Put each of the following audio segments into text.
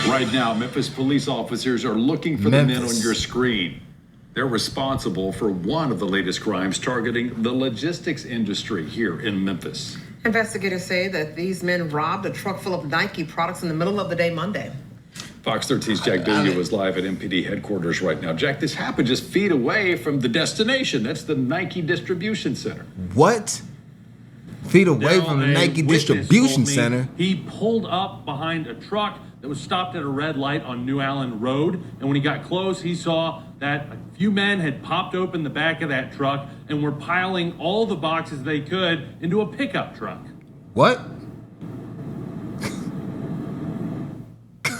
Right now, Memphis police officers are looking for the men on your screen. They're responsible for one of the latest crimes targeting the logistics industry here in Memphis. Investigators say that these men robbed a truck full of Nike products in the middle of the day Monday. Fox 13's Jack Dunya was live at MPD headquarters right now. Jack, this happened just feet away from the destination. That's the Nike distribution center. What? Feet away from the Nike distribution center? He pulled up behind a truck that was stopped at a red light on New Allen Road. And when he got close, he saw that a few men had popped open the back of that truck and were piling all the boxes they could into a pickup truck. What?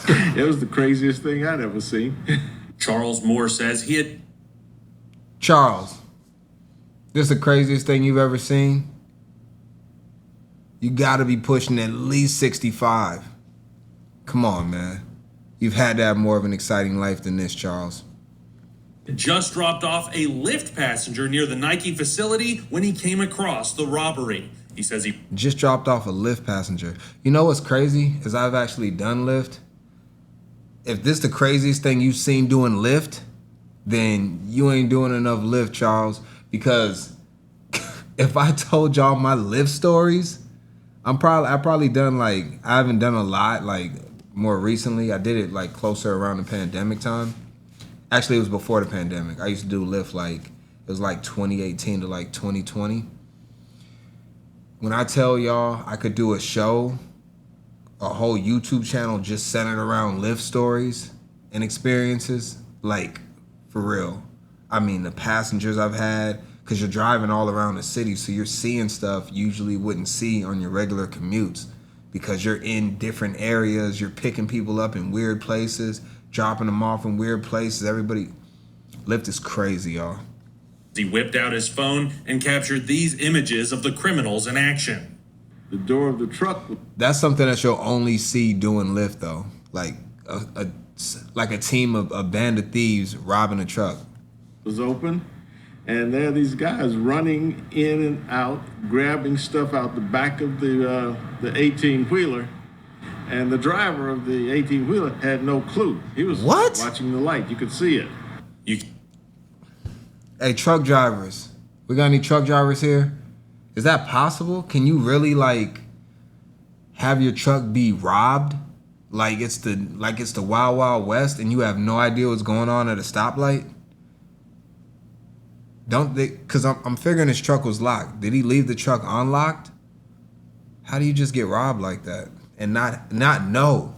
It was the craziest thing I'd ever seen. Charles Moore says he had... Charles, this is the craziest thing you've ever seen? You gotta be pushing at least 65. Come on, man. You've had to have more of an exciting life than this, Charles. Just dropped off a Lyft passenger near the Nike facility when he came across the robbery. He says he just dropped off a Lyft passenger. You know what's crazy is I've actually done Lyft. If this the craziest thing you've seen doing Lyft, then you ain't doing enough Lyft, Charles. Because if I told y'all my Lyft stories, I probably done like, I haven't done a lot like more recently. I did it like closer around the pandemic time. Actually, it was before the pandemic. I used to do Lyft like, it was like 2018 to like 2020. When I tell y'all I could do a show, a whole YouTube channel just centered around Lyft stories and experiences, like for real. I mean, the passengers I've had, because you're driving all around the city, so you're seeing stuff you usually wouldn't see on your regular commutes because you're in different areas, you're picking people up in weird places, dropping them off in weird places. Everybody, Lyft is crazy, y'all. He whipped out his phone and captured these images of the criminals in action. The door of the truck. That's something that you'll only see doing Lyft, though. Like a team of a band of thieves robbing a truck. Was open, and there are these guys running in and out, grabbing stuff out the back of the 18-wheeler. And the driver of the 18-wheeler had no clue. He was watching the light. You could see it. Hey, truck drivers. We got any truck drivers here? Is that possible? Can you really like have your truck be robbed? Like it's the Wild Wild West and you have no idea what's going on at a stoplight? Don't they? Because I'm figuring his truck was locked. Did he leave the truck unlocked? How do you just get robbed like that and not know?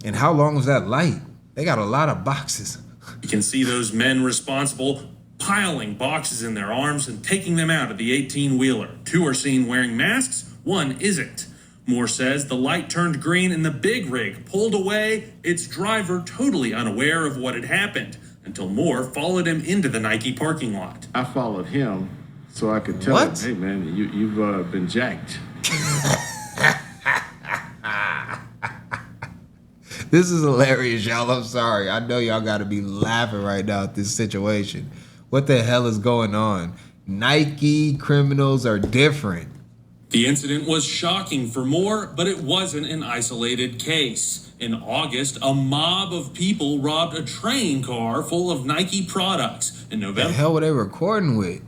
And how long was that light? They got a lot of boxes. You can see those men responsible piling boxes in their arms and taking them out of the 18-wheeler. 2 are seen wearing masks, 1 isn't. Moore says the light turned green and the big rig pulled away, its driver totally unaware of what had happened, until Moore followed him into the Nike parking lot. I followed him so I could tell him, hey man, you've been jacked. This is hilarious, y'all. I'm sorry. I know y'all got to be laughing right now at this situation. What the hell is going on? Nike criminals are different. The incident was shocking for Moore, but it wasn't an isolated case. In August, a mob of people robbed a train car full of Nike products. In November, the hell were they recording with?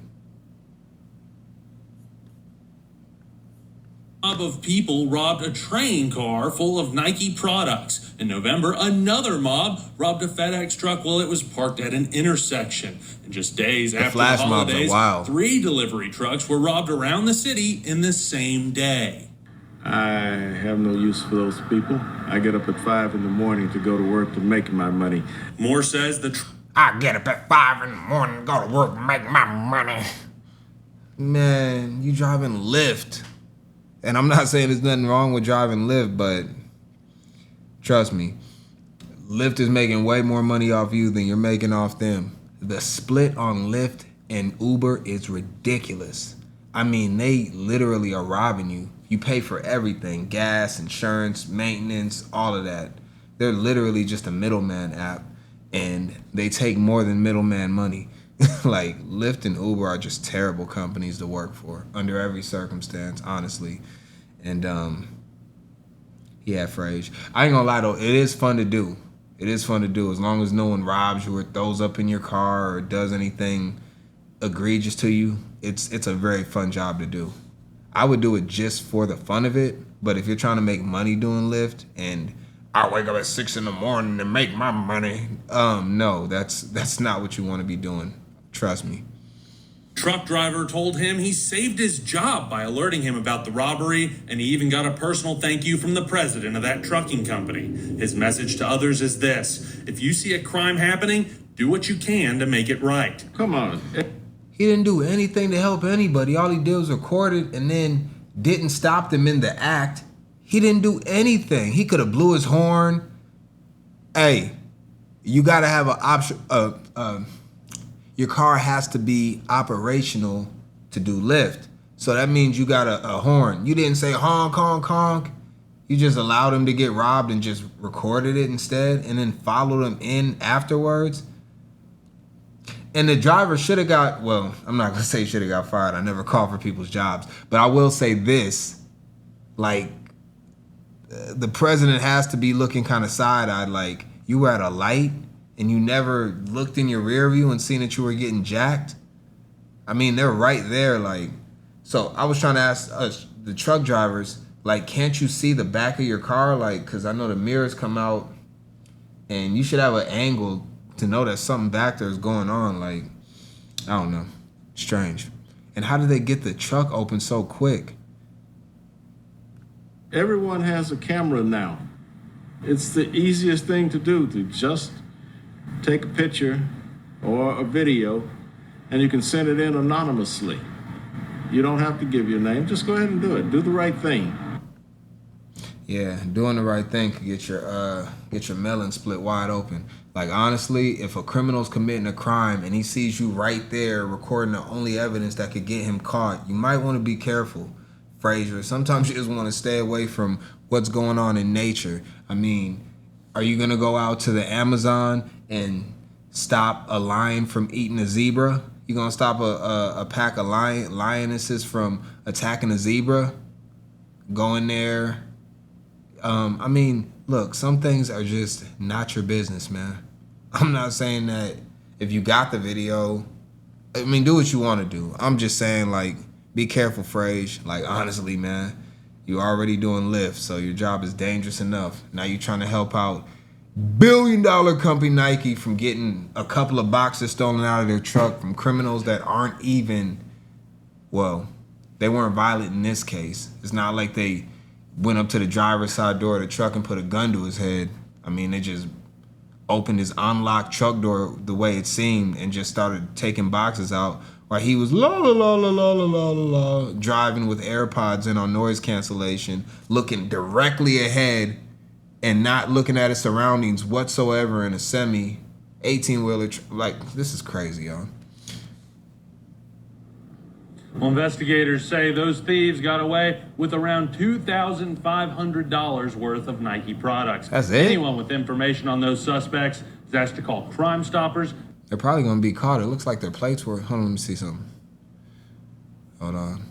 Mob of people robbed a train car full of Nike products. In November, another mob robbed a FedEx truck while it was parked at an intersection. And just days after the holidays, 3 delivery trucks were robbed around the city in the same day. I have no use for those people. I get up at 5 in the morning to go to work to make my money. Moore says I get up at 5 in the morning to go to work to make my money. Man, you driving Lyft. And I'm not saying there's nothing wrong with driving Lyft, but trust me, Lyft is making way more money off you than you're making off them. The split on Lyft and Uber is ridiculous. I mean, they literally are robbing you. You pay for everything, gas, insurance, maintenance, all of that. They're literally just a middleman app, and they take more than middleman money. Like, Lyft and Uber are just terrible companies to work for under every circumstance, honestly. And Yeah, Frage. I ain't gonna lie though, it is fun to do. It is fun to do as long as no one robs you or throws up in your car or does anything egregious to you. It's a very fun job to do. I would do it just for the fun of it, but if you're trying to make money doing Lyft and I wake up at 6 in the morning to make my money, no, that's not what you want to be doing. Trust me. Truck driver told him he saved his job by alerting him about the robbery, and he even got a personal thank you from the president of that trucking company. His message to others is this: if you see a crime happening, do what you can to make it right. Come on. He didn't do anything to help anybody. All he did was record it and then didn't stop them in the act. He didn't do anything. He could have blew his horn. Hey, you got to have an option. Your car has to be operational to do Lyft. So that means you got a horn. You didn't say honk, honk, honk. You just allowed him to get robbed and just recorded it instead and then followed him in afterwards. And the driver should have got, well, I'm not going to say should have got fired. I never call for people's jobs. But I will say this, like, the president has to be looking kind of side-eyed, like, you were at a light and you never looked in your rear view and seen that you were getting jacked. I mean, they're right there, like. So I was trying to ask the truck drivers, like, can't you see the back of your car? Like, because I know the mirrors come out and you should have an angle to know that something back there is going on. Like, I don't know. Strange. And how did they get the truck open so quick? Everyone has a camera now. It's the easiest thing to do, to just take a picture or a video and you can send it in anonymously. You don't have to give your name. Just go ahead and do it. Do the right thing. Yeah, doing the right thing could get your melon split wide open. Like, honestly, if a criminal's committing a crime and he sees you right there recording the only evidence that could get him caught, you might want to be careful, Frazier. Sometimes you just want to stay away from what's going on in nature. I mean, are you going to go out to the Amazon and stop a lion from eating a zebra? You going to stop a pack of lionesses from attacking a zebra? Go in there. I mean, look, some things are just not your business, man. I'm not saying that if you got the video, I mean, do what you want to do. I'm just saying, like, be careful, Frage. Like, honestly, man, you're already doing Lyft, so your job is dangerous enough. Now you're trying to help out billion-dollar company Nike from getting a couple of boxes stolen out of their truck from criminals that aren't even, well, they weren't violent in this case. It's not like they went up to the driver's side door of the truck and put a gun to his head. I mean, they just opened his unlocked truck door the way it seemed and just started taking boxes out while he was la la la la la la la la driving with AirPods in on noise cancellation, looking directly ahead and not looking at his surroundings whatsoever in a semi 18-wheeler. Like, this is crazy, y'all. Well, investigators say those thieves got away with around $2,500 worth of Nike products. That's it? Anyone with information on those suspects is asked to call Crime Stoppers. They're probably going to be caught. It looks like their plates were... Hold on, let me see something. Hold on.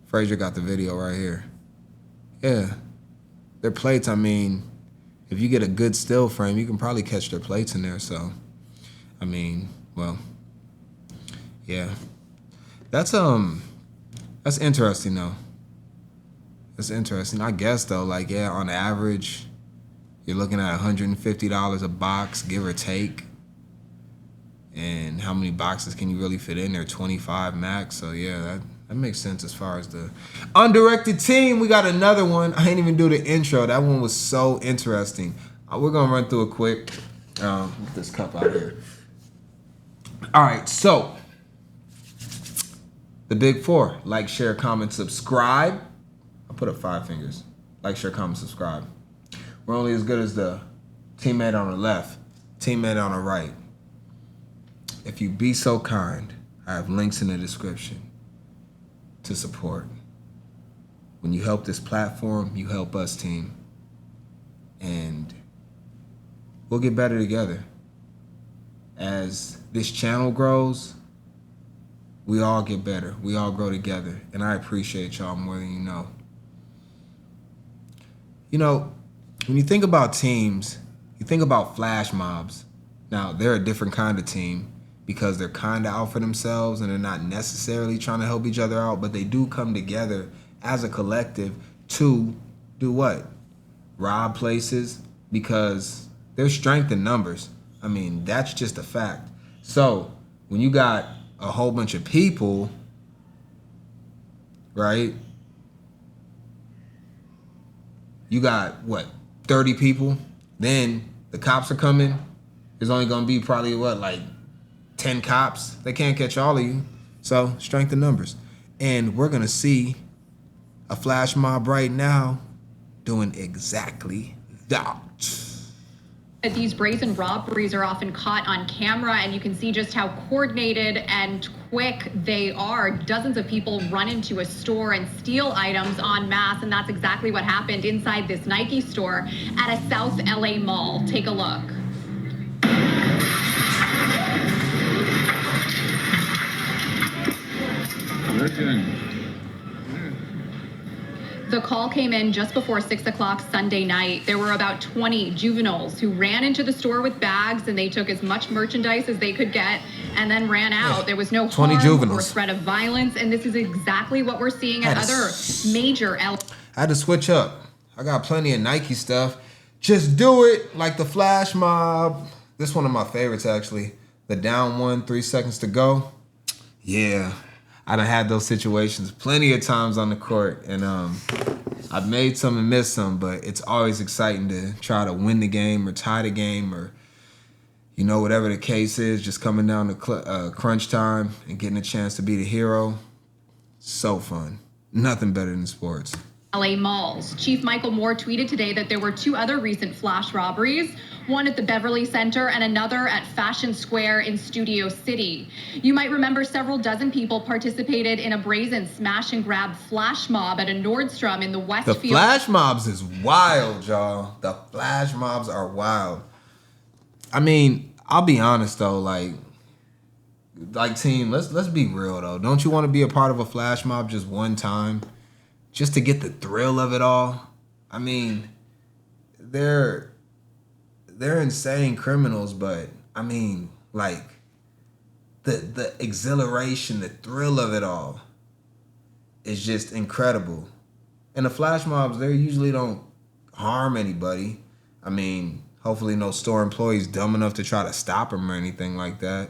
Frazier got the video right here. Yeah. Their plates, I mean, if you get a good still frame, you can probably catch their plates in there. So, I mean, well, yeah. That's interesting though. That's interesting. I guess though, like, yeah, on average, you're looking at $150 a box, give or take. And how many boxes can you really fit in there? 25 max. So yeah, that makes sense as far as the undirected team. We got another one. I ain't even do the intro. That one was so interesting. We're gonna run through it quick. Get this cup out here. All right, so the big four: like, share, comment, subscribe. I put up 5 fingers. Like, share, comment, subscribe. We're only as good as the teammate on the left, teammate on the right. If you be so kind, I have links in the description to support. When you help this platform, you help us, team. And we'll get better together. As this channel grows, we all get better. We all grow together. And I appreciate y'all more than you know. You know, when you think about teams, you think about flash mobs. Now, they're a different kind of team because they're kind of out for themselves and they're not necessarily trying to help each other out, but they do come together as a collective to do what? Rob places, because there's strength in numbers. I mean, that's just a fact. So, when you got a whole bunch of people, right? You got, what, 30 people? Then the cops are coming. There's only going to be probably, what, like 10 cops? They can't catch all of you. So, strength in numbers. And we're going to see a flash mob right now doing exactly that. These brazen robberies are often caught on camera, and you can see just how coordinated and quick they are. Dozens of people run into a store and steal items en masse, and that's exactly what happened inside this Nike store at a South LA mall. Take a look. The call came in just before 6 o'clock Sunday night. There were about 20 juveniles who ran into the store with bags, and they took as much merchandise as they could get and then ran out. There was no harm or threat of violence, and this is exactly what we're seeing at other major I had to switch up. I got plenty of Nike stuff. Just do it like the flash mob. This is one of my favorites, actually. The down 1, 3 seconds to go. Yeah. I done had those situations plenty of times on the court, and I've made some and missed some, but it's always exciting to try to win the game or tie the game or, you know, whatever the case is, just coming down to crunch time and getting a chance to be the hero. So fun. Nothing better than sports. LA malls. Chief Michael Moore tweeted today that there were 2 other recent flash robberies, one at the Beverly Center and another at Fashion Square in Studio City. You might remember several dozen people participated in a brazen smash and grab flash mob at a Nordstrom in the Westfield. The flash mobs is wild, y'all. The flash mobs are wild. I mean, I'll be honest though, like team, let's be real though. Don't you want to be a part of a flash mob just one time? Just to get the thrill of it all. I mean, they're insane criminals, but I mean, like the exhilaration, the thrill of it all is just incredible. And the flash mobs, they usually don't harm anybody. I mean, hopefully no store employees dumb enough to try to stop them or anything like that,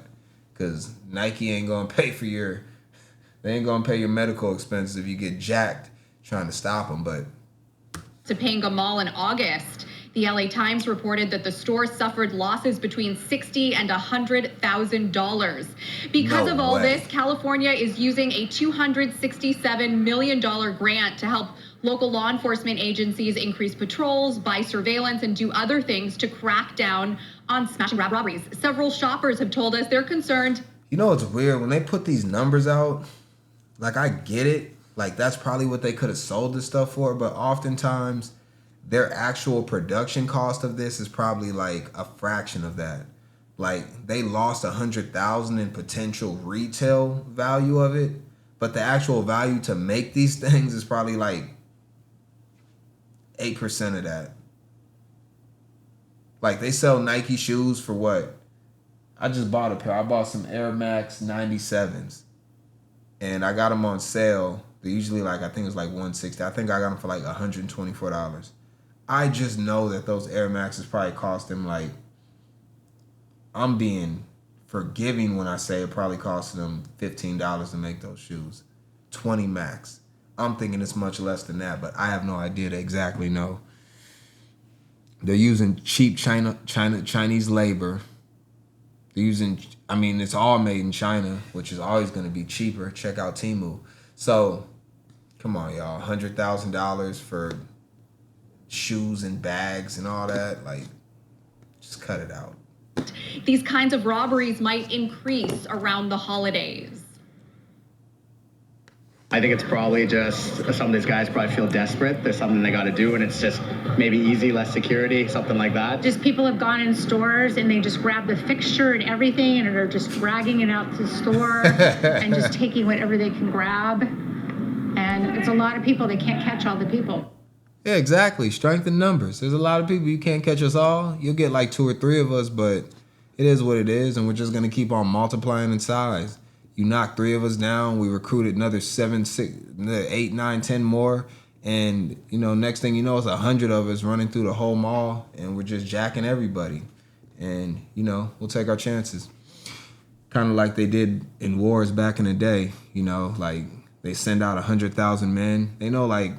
because Nike ain't gonna pay for your medical expenses if you get jacked trying to stop them. But Topanga Mall in August. The LA Times reported that the store suffered losses between $60,000 and $100,000. Because of all this, California is using a $267 million grant to help local law enforcement agencies increase patrols, buy surveillance, and do other things to crack down on smash and grab robberies. Several shoppers have told us they're concerned. You know what's weird? When they put these numbers out, like, I get it. Like, that's probably what they could have sold this stuff for, but oftentimes their actual production cost of this is probably like a fraction of that. Like, they lost $100,000 in potential retail value of it, but the actual value to make these things is probably like 8% of that. Like, they sell Nike shoes for what? I just bought a pair. I bought some Air Max 97s, and I got them on sale. They're usually like, I think it's like $160. I think I got them for like $124. I just know that those Air Maxes probably cost them like, I'm being forgiving when I say it probably cost them $15 to make those shoes. 20 max. I'm thinking it's much less than that, but I have no idea to exactly know. They're using cheap Chinese labor. They're using, I mean, it's all made in China, which is always going to be cheaper. Check out Temu. So, come on, y'all. $100,000 for shoes and bags and all that. Like, just cut it out. These kinds of robberies might increase around the holidays. I think it's probably just some of these guys probably feel desperate. There's something they got to do, and it's just maybe easy, less security, something like that. Just people have gone in stores and they just grab the fixture and everything, and are just dragging it out to the store and just taking whatever they can grab. And it's a lot of people. They can't catch all the people. Yeah, exactly. Strength in numbers. There's a lot of people. You can't catch us all. You'll get like 2 or 3 of us, but it is what it is, and we're just gonna keep on multiplying in size. You knock 3 of us down, we recruited another 7, 6, 8, 9, 10 more, and next thing you know, it's 100 of us running through the whole mall, and we're just jacking everybody. And we'll take our chances. Kind of like they did in wars back in the day. Like they send out 100,000 men. They know like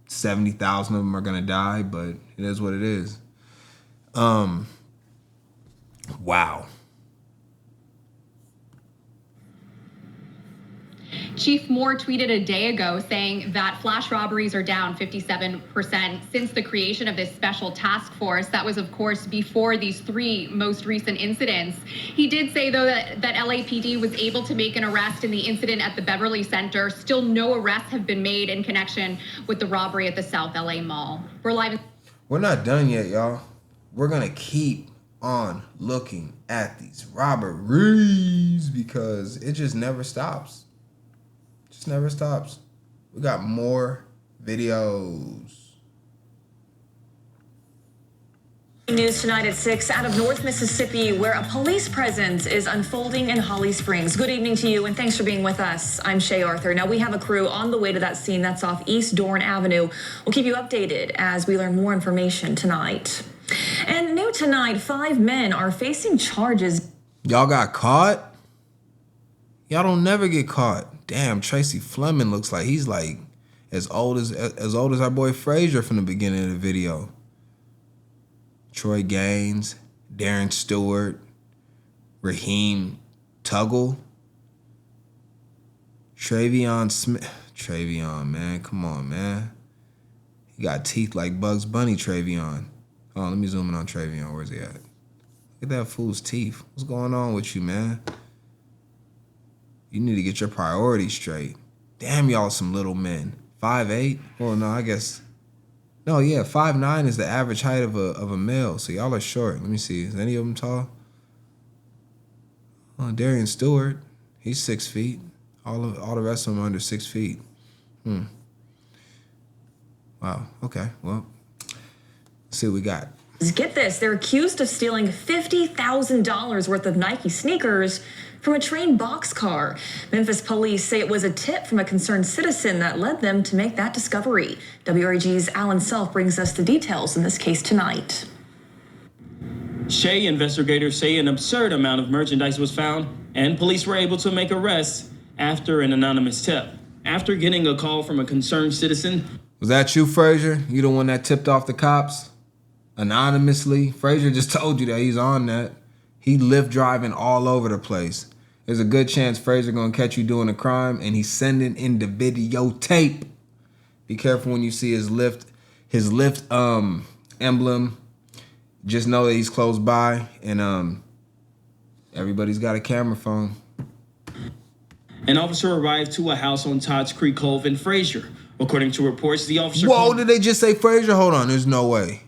70,000 of them are gonna die, but it is what it is. Wow. Chief Moore tweeted a day ago saying that flash robberies are down 57% since the creation of this special task force. That was, of course, before these 3 most recent incidents. He did say, though, that LAPD was able to make an arrest in the incident at the Beverly Center. Still no arrests have been made in connection with the robbery at the South LA Mall. We're live. We're not done yet, y'all. We're going to keep on looking at these robberies because it just never stops. Just never stops. We got more videos. News tonight at 6 out of North Mississippi, where a police presence is unfolding in Holly Springs. Good evening to you, and thanks for being with us. I'm Shay Arthur. Now, we have a crew on the way to that scene. That's off East Dorn Avenue. We'll keep you updated as we learn more information tonight. And new tonight, 5 men are facing charges. Y'all got caught? Y'all don't never get caught. Damn, Tracy Fleming looks like he's like as old as our boy Frazier from the beginning of the video. Troy Gaines, Darren Stewart, Raheem Tuggle, Travion Smith. Travion, man, come on, man. He got teeth like Bugs Bunny, Travion. Oh, let me zoom in on Travion. Where's he at? Look at that fool's teeth. What's going on with you, man? You need to get your priorities straight. Damn, y'all some little men. 5'8"? Well, no, I guess. No, yeah, 5'9" is the average height of a male. So y'all are short. Let me see. Is any of them tall? Oh, Darian Stewart. He's 6 feet. All the rest of them are under 6 feet. Wow. Okay. Well, let's see what we got. Get this, they're accused of stealing $50,000 worth of Nike sneakers from a trained boxcar. Memphis police say it was a tip from a concerned citizen that led them to make that discovery. WREG's Alan Self brings us the details in this case tonight. Shay, investigators say an absurd amount of merchandise was found, and police were able to make arrests after an anonymous tip. After getting a call from a concerned citizen. Was that you, Frazier? You the one that tipped off the cops? Anonymously? Frazier just told you that he's on that. He Lyft driving all over the place. There's a good chance Frazier gonna catch you doing a crime, and he's sending in the videotape. Be careful when you see his Lyft emblem. Just know that he's close by, and everybody's got a camera phone. An officer arrived to a house on Todd's Creek Cove in Frazier. According to reports, the officer. Whoa! Did they just say Frazier? Hold on, there's no way.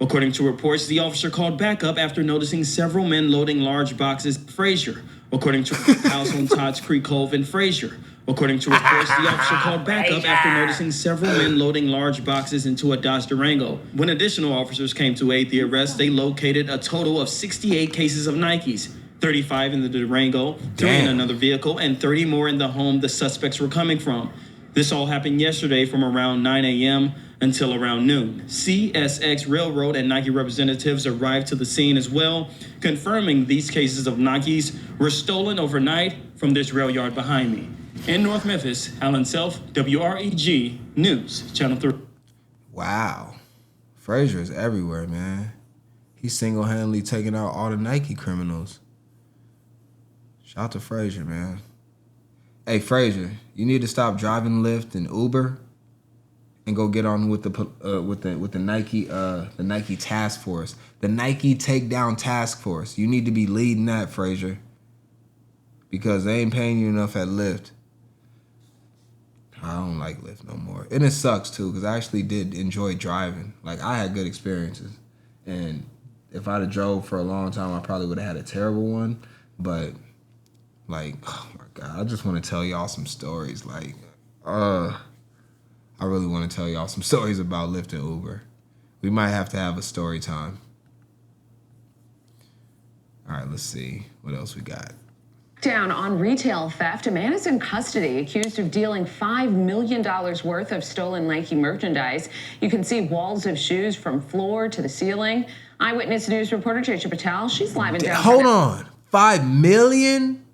According to reports, the officer called backup after noticing several men loading large boxes in Frazier. According to a house on Todd's Creek Cove in Frazier. According to reports, the officer called backup after noticing several men loading large boxes into a Dodge Durango. When additional officers came to aid the arrest, they located a total of 68 cases of Nikes, 35 in the Durango, 3 in another vehicle, and 30 more in the home the suspects were coming from. This all happened yesterday from around 9 a.m. until around noon. CSX Railroad and Nike representatives arrived to the scene as well, confirming these cases of Nikes were stolen overnight from this rail yard behind me. In North Memphis, Alan Self, WREG News, Channel 3. Wow. Frazier is everywhere, man. He's single-handedly taking out all the Nike criminals. Shout out to Frazier, man. Hey, Frazier, you need to stop driving Lyft and Uber and go get on with the Nike task force, the Nike takedown task force. You need to be leading that, Frazier, because they ain't paying you enough at Lyft. I don't like Lyft no more, and it sucks too because I actually did enjoy driving. Like I had good experiences, and if I'd have drove for a long time, I probably would have had a terrible one. But like, oh my God, I just want to tell y'all some stories. Like, I really want to tell y'all some stories about Lyft and Uber. We might have to have a story time. All right, let's see what else we got. Down on retail theft, a man is in custody accused of dealing $5 million worth of stolen Nike merchandise. You can see walls of shoes from floor to the ceiling. Eyewitness News reporter Jaisha Patel, she's live in downtown. Hold on, 5 million?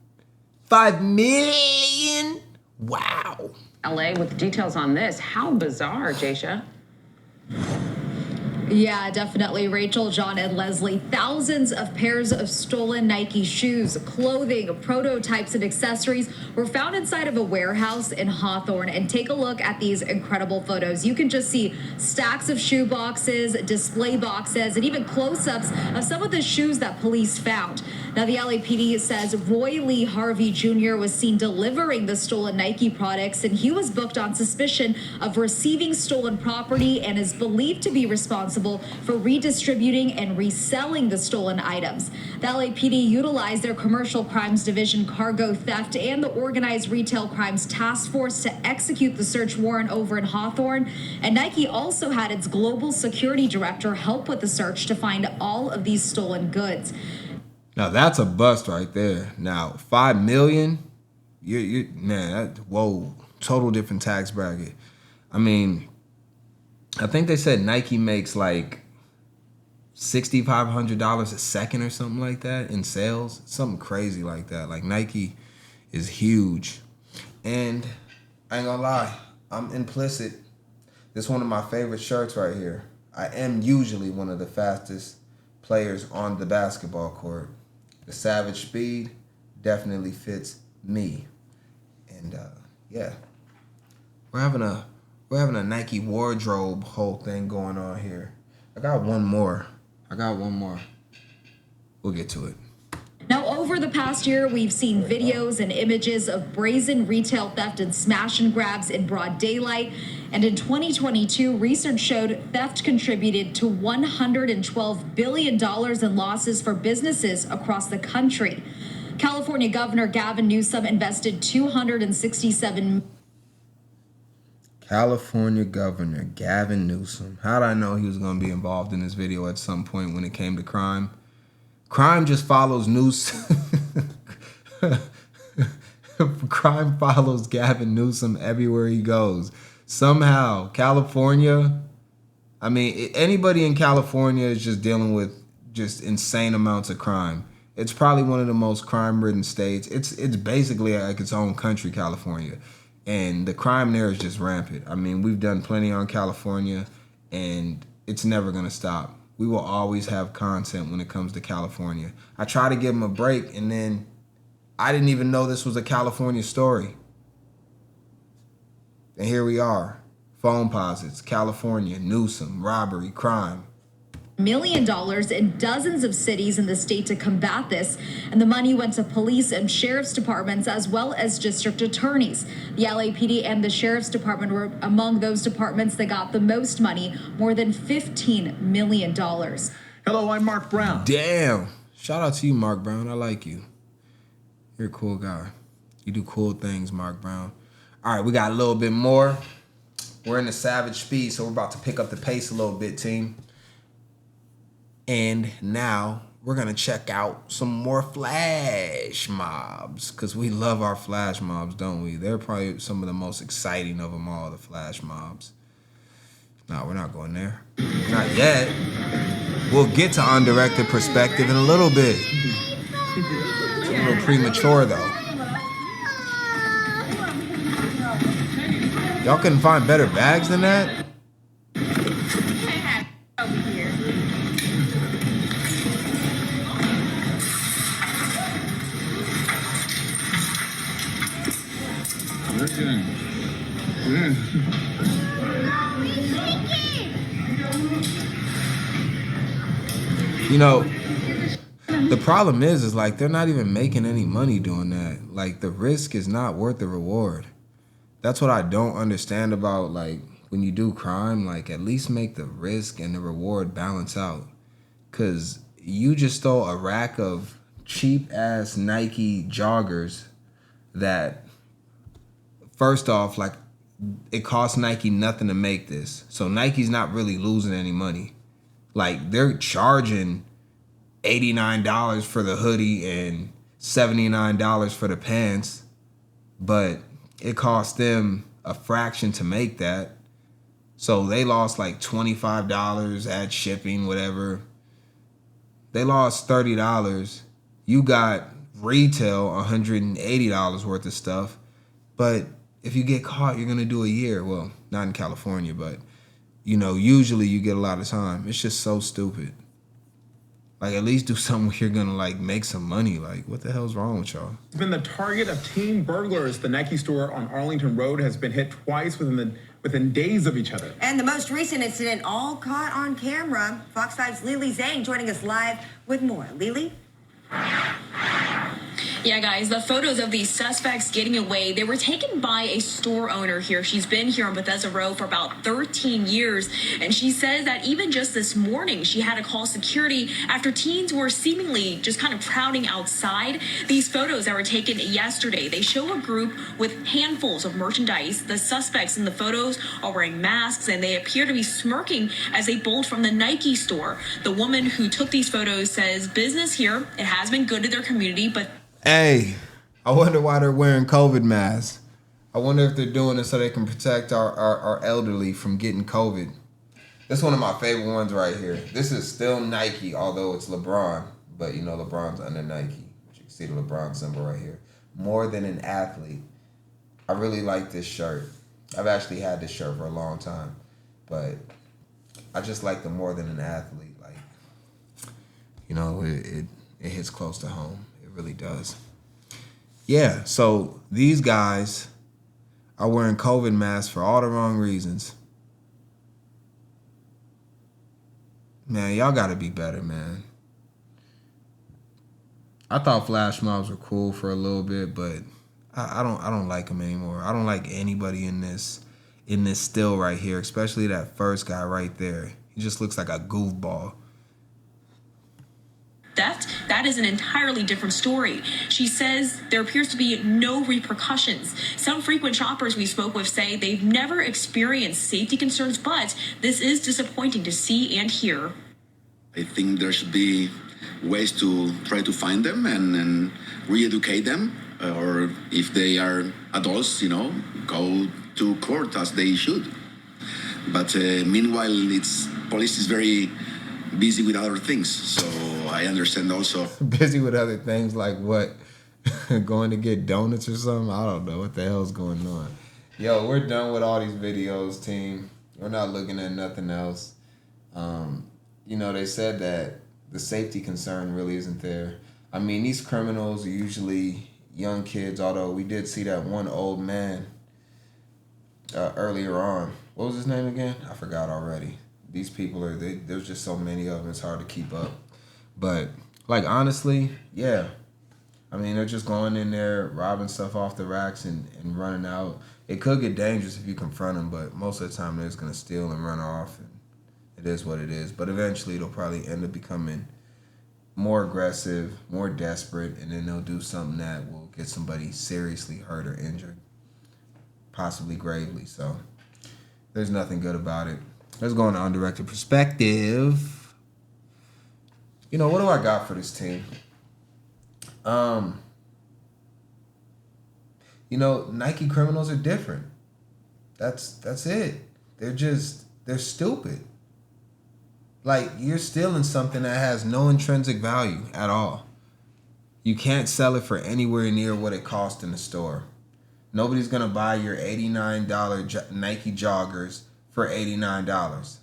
5 million? Wow. LA with details on this. How bizarre, Jaisha. Yeah, definitely, Rachel, John, and Leslie. Thousands of pairs of stolen Nike shoes, clothing, prototypes, and accessories were found inside of a warehouse in Hawthorne. And take a look at these incredible photos. You can just see stacks of shoe boxes, display boxes, and even close-ups of some of the shoes that police found. Now, the LAPD says Roy Lee Harvey Jr. was seen delivering the stolen Nike products, and he was booked on suspicion of receiving stolen property and is believed to be responsible for redistributing and reselling the stolen items. The LAPD utilized their Commercial Crimes Division cargo theft and the Organized Retail Crimes Task Force to execute the search warrant over in Hawthorne. And Nike also had its global security director help with the search to find all of these stolen goods. Now that's a bust right there. Now 5 million, man, whoa, total different tax bracket. I mean, I think they said Nike makes like $6,500 a second or something like that in sales. Something crazy like that. Like Nike is huge. And I ain't gonna lie, I'm implicit. This is one of my favorite shirts right here. I am usually one of the fastest players on the basketball court. The Savage Speed definitely fits me. And yeah, we're having a Nike wardrobe whole thing going on here. I got one more. We'll get to it. Now, over the past year, we've seen videos and images of brazen retail theft and smash and grabs in broad daylight. And in 2022, research showed theft contributed to $112 billion in losses for businesses across the country. California Governor Gavin Newsom invested $267 California Governor Gavin Newsom. How did I know he was going to be involved in this video at some point when it came to crime? Crime just follows Newsom. Crime follows Gavin Newsom everywhere he goes. Somehow, California, I mean, anybody in California is just dealing with just insane amounts of crime. It's probably one of the most crime-ridden states. It's basically like its own country, California. And the crime there is just rampant. I mean, we've done plenty on California, and it's never going to stop. We will always have content when it comes to California. I try to give them a break, and then I didn't even know this was a California story. And here we are. Phone posits, California, Newsom, robbery, crime. $1 million in dozens of cities in the state to combat this, and the money went to police and sheriff's departments as well as district attorneys. The LAPD and the sheriff's department were among those departments that got the most money, more than $15 million. Hello, I'm Mark Brown. Damn. Shout out to you, Mark Brown. I like you. You're a cool guy. You do cool things, Mark Brown. All right, we got a little bit more. We're in the Savage Speed, so we're about to pick up the pace a little bit, team. And now we're going to check out some more flash mobs, because we love our flash mobs, don't we? They're probably some of the most exciting of them all, the flash mobs. No, we're not going there. Not yet. We'll get to undirected perspective in a little bit. It's a little premature, though. Y'all couldn't find better bags than that? You know, the problem is like they're not even making any money doing that. Like the risk is not worth the reward. That's what I don't understand about like when you do crime, like at least make the risk and the reward balance out. Cause you just stole a rack of cheap ass Nike joggers that first off, like it costs Nike nothing to make this. So Nike's not really losing any money. Like, they're charging $89 for the hoodie and $79 for the pants, but it cost them a fraction to make that. So they lost like $25 at shipping, whatever. They lost $30. You got retail $180 worth of stuff. But if you get caught, you're going to do a year. Well, not in California, but, you know, usually you get a lot of time. It's just so stupid. Like, at least do something where you're going to, like, make some money. Like, what the hell's wrong with y'all? It's been the target of teen burglars. The Nike store on Arlington Road has been hit twice within days of each other. And the most recent incident all caught on camera. Fox 5's Lily Zhang joining us live with more. Lily? Yeah, guys, the photos of these suspects getting away, they were taken by a store owner here. She's been here on Bethesda Road for about 13 years, and she says that even just this morning, she had to call security after teens were seemingly just kind of crowding outside. These photos that were taken yesterday, they show a group with handfuls of merchandise. The suspects in the photos are wearing masks, and they appear to be smirking as they bolt from the Nike store. The woman who took these photos says business here, it has been good to their community, but Hey, I wonder why they're wearing COVID masks. I wonder if they're doing it so they can protect our elderly from getting COVID. That's one of my favorite ones right here. This is still Nike, although it's LeBron. But, you know, LeBron's under Nike. You can see the LeBron symbol right here. More than an athlete. I really like this shirt. I've actually had this shirt for a long time. But I just like the more than an athlete. Like, you know, it hits close to home. Really does. Yeah, so these guys are wearing COVID masks for all the wrong reasons. Man, y'all gotta be better, man. I thought flash mobs were cool for a little bit, but I don't like them anymore. I don't like anybody in this still right here, especially that first guy right there. He just looks like a goofball. theft, that is an entirely different story. She says there appears to be no repercussions. Some frequent shoppers we spoke with say they've never experienced safety concerns, but this is disappointing to see and hear. I think there should be ways to try to find them and re-educate them, or if they are adults, go to court as they should. But meanwhile, police is very busy with other things, so I understand also. Busy with other things like what? Going to get donuts or something? I don't know what the hell's going on. Yo, we're done with all these videos, team. We're not looking at nothing else. They said that the safety concern really isn't there. I mean, these criminals are usually young kids, although we did see that one old man earlier on. What was his name again? I forgot already. These people there's just so many of them, it's hard to keep up. But, honestly, yeah. I mean, they're just going in there, robbing stuff off the racks and running out. It could get dangerous if you confront them, but most of the time they're just going to steal and run off. And it is what it is. But eventually they'll probably end up becoming more aggressive, more desperate, and then they'll do something that will get somebody seriously hurt or injured, possibly gravely. So there's nothing good about it. Let's go on to undirected perspective. What do I got for this team? Nike criminals are different. That's it. They're stupid. You're stealing something that has no intrinsic value at all. You can't sell it for anywhere near what it cost in the store. Nobody's going to buy your $89 Nike joggers for $89.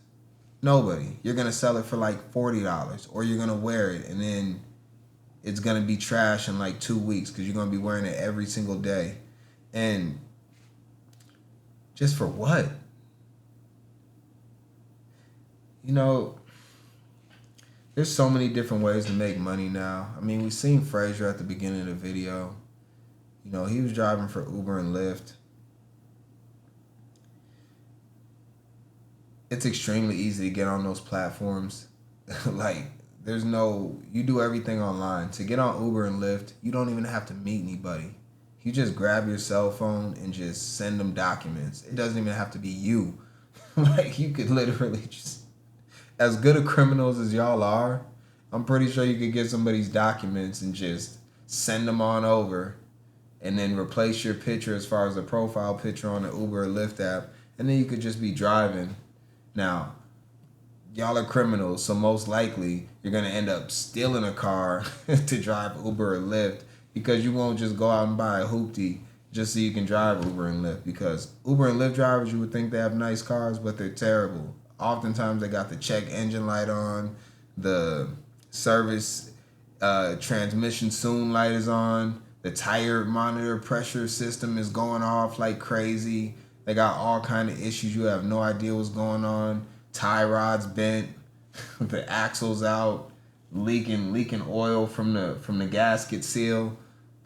Nobody. You're going to sell it for $40, or you're going to wear it and then it's going to be trash in 2 weeks because you're going to be wearing it every single day. And just for what? There's so many different ways to make money now. I mean, we seen Frazier at the beginning of the video. He was driving for Uber and Lyft. It's extremely easy to get on those platforms. You do everything online. To get on Uber and Lyft, you don't even have to meet anybody. You just grab your cell phone and just send them documents. It doesn't even have to be you. Like, you could literally just, as good of criminals as y'all are, I'm pretty sure you could get somebody's documents and just send them on over, and then replace your picture as far as the profile picture on the Uber or Lyft app, and then you could just be driving. Now, y'all are criminals, so most likely you're gonna end up stealing a car to drive Uber or Lyft, because you won't just go out and buy a hoopty just so you can drive Uber and Lyft, because Uber and Lyft drivers, you would think they have nice cars, but they're terrible. Oftentimes they got the check engine light on, the service transmission soon light is on, the tire monitor pressure system is going off like crazy. They got all kind of issues. You have no idea what's going on. Tie rods bent, the axles out, leaking oil from the gasket seal,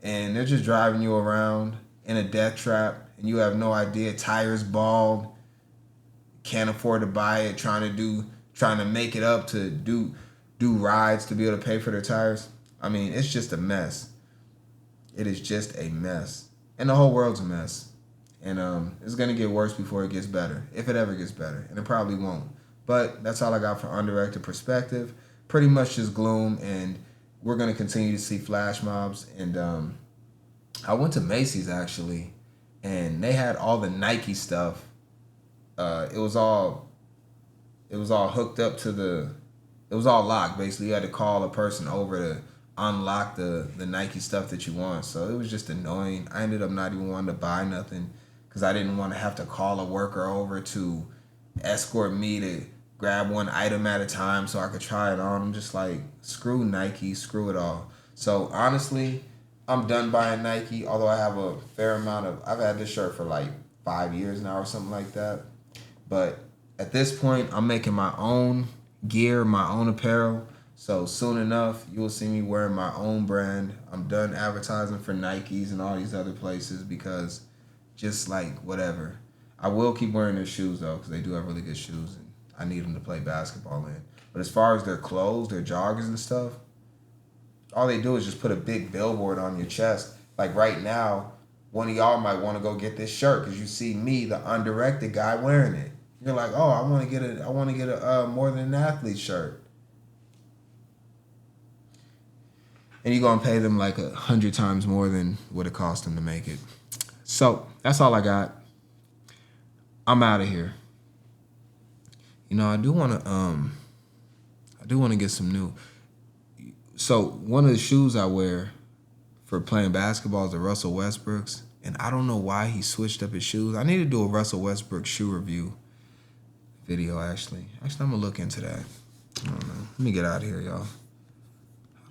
and they're just driving you around in a death trap, and you have no idea. Tires bald, can't afford to buy it, trying to make it up to do rides to be able to pay for their tires. I mean, it's just a mess. It is just a mess. And the whole world's a mess. And it's going to get worse before it gets better, if it ever gets better. And it probably won't. But that's all I got for Undirected Perspective. Pretty much just gloom, and we're going to continue to see flash mobs. And I went to Macy's, actually, and they had all the Nike stuff. It was all hooked up to it was all locked, basically. You had to call a person over to unlock the Nike stuff that you want. So it was just annoying. I ended up not even wanting to buy nothing because I didn't want to have to call a worker over to escort me to grab one item at a time so I could try it on. I'm just like, screw Nike, screw it all. So honestly, I'm done buying Nike, although I have a fair amount of, I've had this shirt for like 5 years now or something like that. But at this point, I'm making my own gear, my own apparel. So soon enough, you'll see me wearing my own brand. I'm done advertising for Nikes and all these other places because just like whatever. I will keep wearing their shoes though, because they do have really good shoes and I need them to play basketball in. But as far as their clothes, their joggers and stuff, all they do is just put a big billboard on your chest. Like right now, one of y'all might want to go get this shirt because you see me, the undirected guy, wearing it. You're like, oh, I want to get a more than an athlete shirt. And you're going to pay them like 100 times more than what it cost them to make it. So that's all I got. I'm out of here. You know, I do want to get some new. So one of the shoes I wear for playing basketball is the Russell Westbrook's. And I don't know why he switched up his shoes. I need to do a Russell Westbrook shoe review video, actually. Actually, I'm going to look into that. I don't know. Let me get out of here, y'all.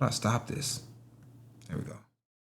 How do I stop this? There we go.